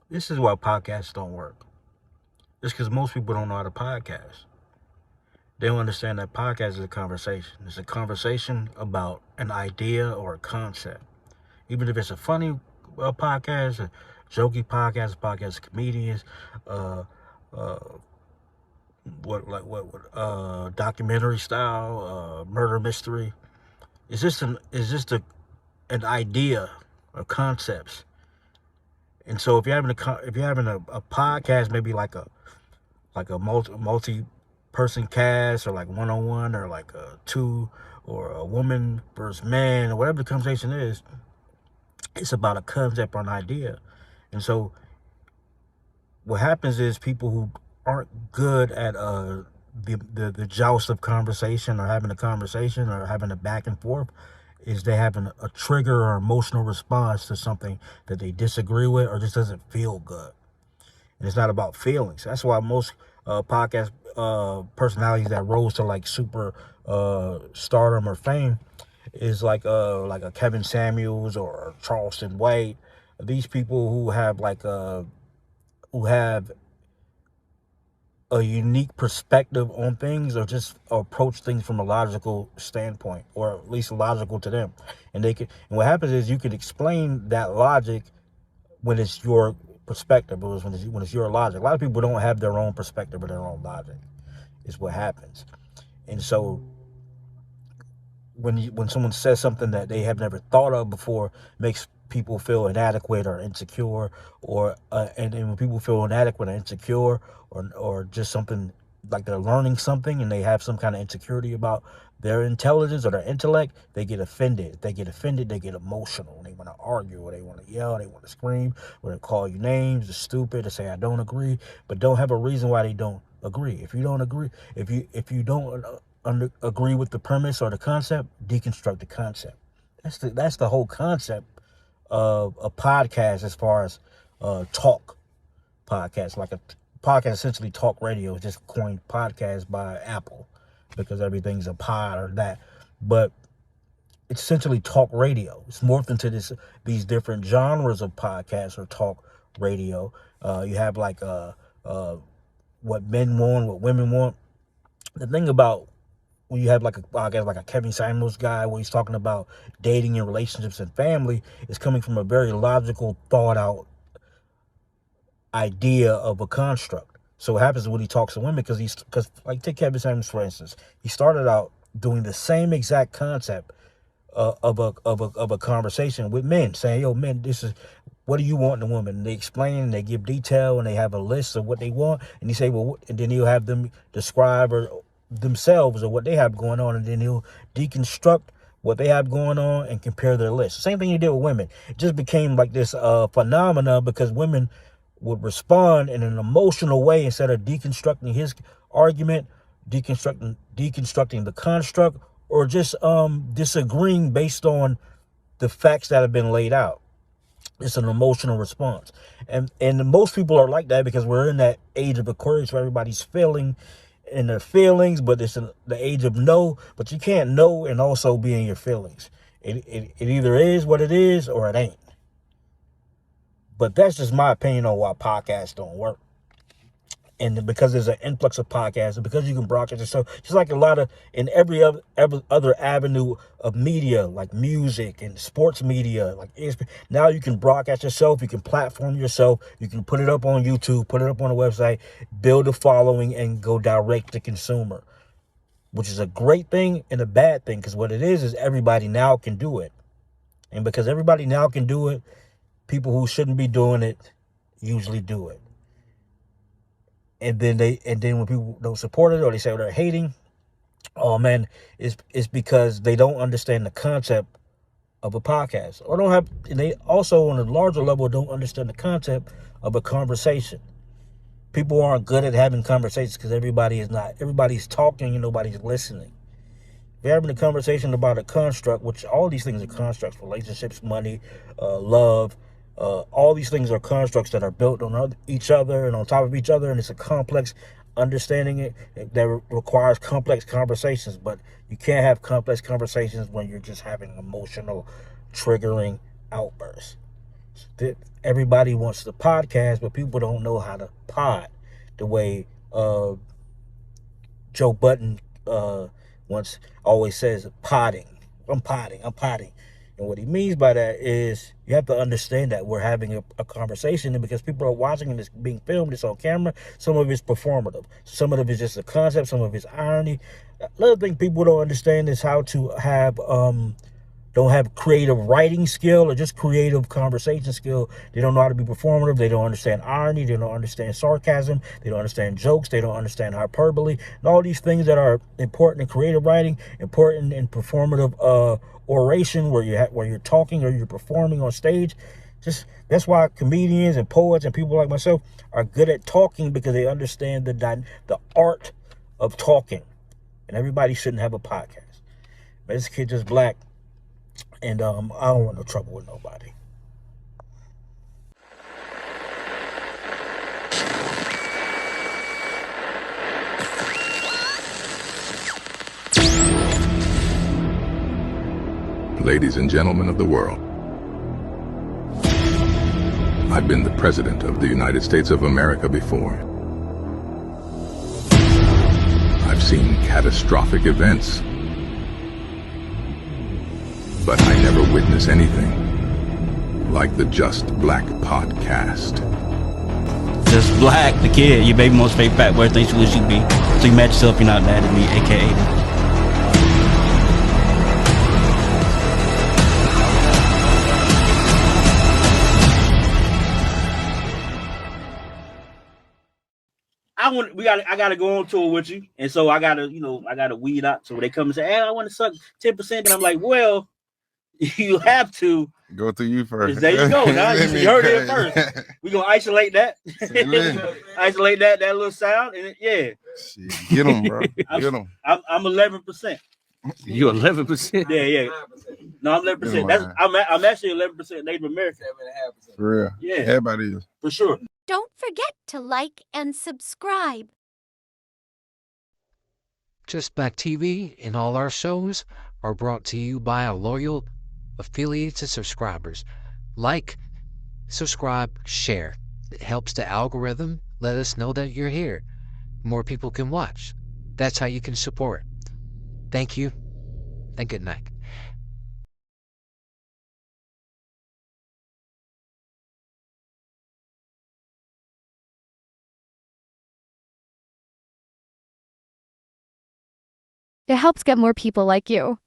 This is why podcasts don't work. It's because most people don't know how to podcast. They don't understand that podcast is a conversation. It's a conversation about an idea or a concept. Even if it's a funny podcast, a jokey podcast, a podcast of comedians, uh, uh, documentary style, murder mystery. It's just an idea or concepts. And so if you're having a podcast, maybe like a multi person cast, or like one on one, or like a two, or a woman versus man, or whatever the conversation is, it's about a concept or an idea. And so what happens is people who aren't good at the joust of conversation, or having a conversation, or having a back and forth, is they have a trigger or emotional response to something that they disagree with, or just doesn't feel good. And it's not about feelings. That's why most podcast personalities that rose to like super stardom or fame is like a Kevin Samuels or Charleston White. These people who have a unique perspective on things, or just approach things from a logical standpoint, or at least logical to them. And what happens is you can explain that logic when it's your perspective, but when it's your logic. A lot of people don't have their own perspective or their own logic, is what happens. And so when someone says something that they have never thought of before, makes people feel inadequate or insecure, and when people feel inadequate or insecure, or just something like they're learning something and they have some kind of insecurity about their intelligence or their intellect, they get offended. If they get offended, they get emotional. They want to argue, or they want to yell, they want to scream, or they call you names, they're stupid, they say I don't agree, but don't have a reason why they don't agree. If you don't agree, if you don't agree with the premise or the concept, deconstruct the concept. That's the whole concept of a podcast, as far as talk podcast. Like a podcast, essentially talk radio, just coined podcast by Apple, because everything's a pod or that. But it's essentially talk radio. It's morphed into these different genres of podcasts or talk radio. You have like what men want, what women want. The thing about when you have like a podcast like a Kevin Samuels guy, where he's talking about dating and relationships and family, is coming from a very logical, thought out idea of a construct. So what happens when he talks to women, because like take Kevin Samuels for instance, he started out doing the same exact concept of a conversation with men, saying, "Yo, men, this is what do you want in a woman?" And they explain, and they give detail, and they have a list of what they want. And he say, "Well," and then he'll have them describe or themselves or what they have going on, and then he'll deconstruct what they have going on and compare their list. Same thing he did with women. It just became like this phenomena, because women would respond in an emotional way instead of deconstructing his argument, deconstructing the construct, or just disagreeing based on the facts that have been laid out. It's an emotional response, and most people are like that, because we're in that age of Aquarius where everybody's feeling in their feelings, but it's in the age of no. But you can't know and also be in your feelings. It either is what it is, or it ain't. But that's just my opinion on why podcasts don't work. And because there's an influx of podcasts, and because you can broadcast yourself, just like a lot of in every other avenue of media, like music and sports media, like ESPN, now you can broadcast yourself, you can platform yourself, you can put it up on YouTube, put it up on a website, build a following, and go direct to consumer, which is a great thing and a bad thing, because what it is everybody now can do it. And because everybody now can do it, people who shouldn't be doing it usually do it. And then when people don't support it, or they say they're hating, oh man, it's because they don't understand the concept of a podcast, or don't have, and they also on a larger level don't understand the concept of a conversation. People aren't good at having conversations because everybody's talking and nobody's listening. If you're having a conversation about a construct, which all these things are constructs: relationships, money, love, all these things are constructs that are built on each other and on top of each other, and it's a complex understanding that requires complex conversations. But you can't have complex conversations when you're just having emotional, triggering outbursts. That everybody wants to podcast, but people don't know how to pod the way Joe Button once always says potting. I'm potting. I'm potting. And what he means by that is you have to understand that we're having a conversation, and because people are watching and it's being filmed, it's on camera, some of it's performative. Some of it is just a concept, some of it's irony. Another thing people don't understand is how to have don't have creative writing skill or just creative conversation skill. They don't know how to be performative. They don't understand irony. They don't understand sarcasm. They don't understand jokes. They don't understand hyperbole. And all these things that are important in creative writing, important in performative oration, where you're talking or you're performing on stage. Just that's why comedians and poets and people like myself are good at talking, because they understand the art of talking. And everybody shouldn't have a podcast. But this kid Jus'Black. And I don't want no trouble with nobody. Ladies and gentlemen of the world, I've been the President of the United States of America before. I've seen catastrophic events, but I never witnessed anything like the Jus'Black podcast. Jus'Black, the kid, your baby most favorite fat boy, thinks you wish you be. So you match yourself, you're not mad at me, aka. I gotta go on tour with you, and so I gotta weed out. So when they come and say, "Hey, I want to suck 10%," and I'm like, "Well, you have to go through you first." There you go. Now you heard it first. We gonna isolate that, isolate that little sound, and yeah. Shit, get them, bro. Get them. I'm 11%. You 11%? Yeah. No, I'm 11%. I'm actually 11% Native American. 7.5%. For real. Yeah. Everybody is. For sure. Don't forget to like and subscribe. Jus'Black TV and all our shows are brought to you by our loyal affiliates and subscribers. Like, subscribe, share. It helps the algorithm let us know that you're here. More people can watch. That's how you can support. Thank you, and good night. It helps get more people like you.